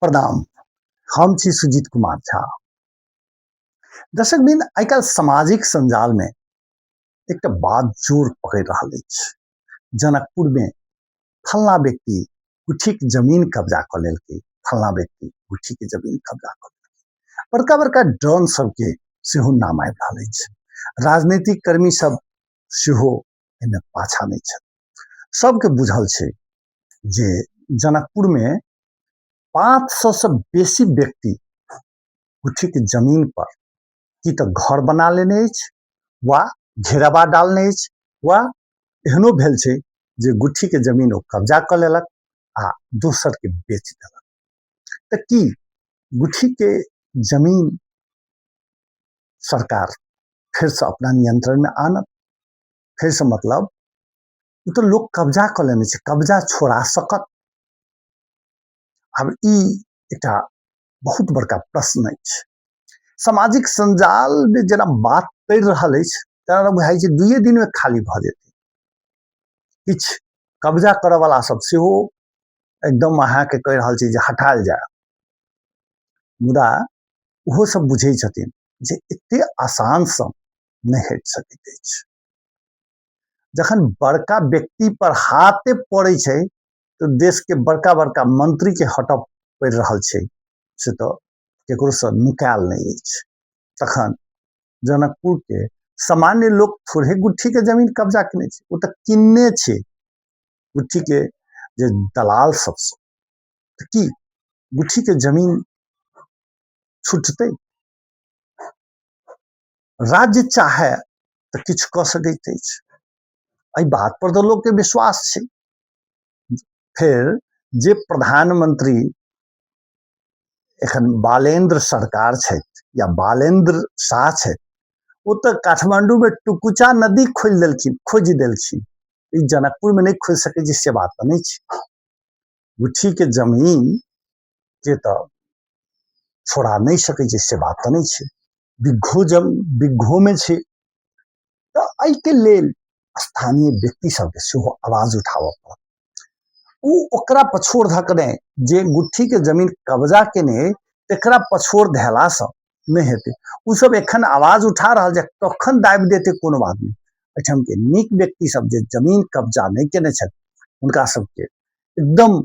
प्रणाम। हम छी सुजीत कुमार झा। दर्शकबिन, आइ काल्हि सामाजिक संजाल में एक बात जोर पकड़ रहा है। जनकपुर में फलना व्यक्ति गुठी के जमीन कब्जा कर लेलकै, फलना व्यक्ति गुठी के जमीन कब्जा कर लेलकै। बड़का बड़का डॉन सबके सेहो नाम आबि रहल अछि। राजनीतिक कर्मी सब सेहो एहिमे पाछा नहीं छथि। सबके बुझल छै जे जनकपुर में 500 से बेसी व्यक्ति गुठी के जमीन पर कि तो घर बना लेने अछि, वा घेरावा डालने अछि, वा एहनो भेल छै जे गुठी के जमीन ओ कब्जा कर लेलक आ दोसर के बेच देलक। तऽ की गुठी के जमीन सरकार फिर से अपना नियंत्रण में आनत? फिर से मतलब तो लोग कब्जा कर लेने छै, कब्जा छोड़ा सकत? अब ई एकटा बहुत बड़का प्रश्न अछि। सामाजिक संजाल में जेना बात कर रहल अछि तेना बुझाई छै 2 दिन में खाली भ जेतै। किछ कब्जा करे वाला सब सेहो एकदम अहाँ के कह रहल छै जे हटाल जाए, मुदा ओहो सब बुझै छथिन जे एते आसान से नहीं हट सकैत अछि। जखन बड़का व्यक्ति पर हाथे पड़े छै तो देश के बड़का बड़का मंत्री के हटब पड़ रहल छै से तो केकरो से नुकायल नहीं अछि। तखन जनकपुर के सामान्य लोग थोड़े गुठी के जमीन कब्जा केने छै, ओ तो किन्ने छै गुठी के जे दलाल सब से। तो की गुठी के जमीन छूटतै? राज्य चाहे तो किछ क सकैत अछि। एहि बात पर तो लोग के विश्वास छै। फिर जे प्रधानमंत्री एखन बालेंद्र सरकार छै या बालेंद्र शाह छै, वो तो काठमांडू में टुकुचा नदी खोल देलखिन, खोज देलखिन। ई जनकपुर में नहीं खोज सके से बात तो नहीं छै। गुठी के जमीन के तो छोड़ा नहीं सके से बात तो नहीं छै। बिघो में छै। तो एहि के लेल स्थानीय व्यक्ति सबके सेहो आवाज उठाबऽ पड़त। ओकरा पछोड़ धकने जे गुठी के जमीन कब्जा केने तेकरा पछोड़ धेला से नहीं हेतै। उ सब एखन आवाज उठा रहल जे कखन दाबि देते कोनो बात नहीं। एहिठाम के नीक व्यक्ति सब जे जमीन कब्जा नहीं केने छथि उनका सबके एकदम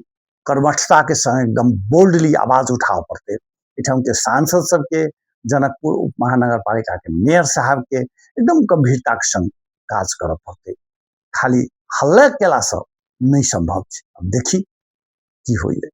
कर्मठता के संग एकदम बोल्डली आवाज उठाबऽ पड़तै। एहिठाम के सांसद सबके, जनकपुर उप महानगर पालिका के मेयर साहब के एकदम गंभीरता के संग काज करऽ पड़तै। खाली हल्ला केला से नहीं संभव छै। अब देखी की होइए।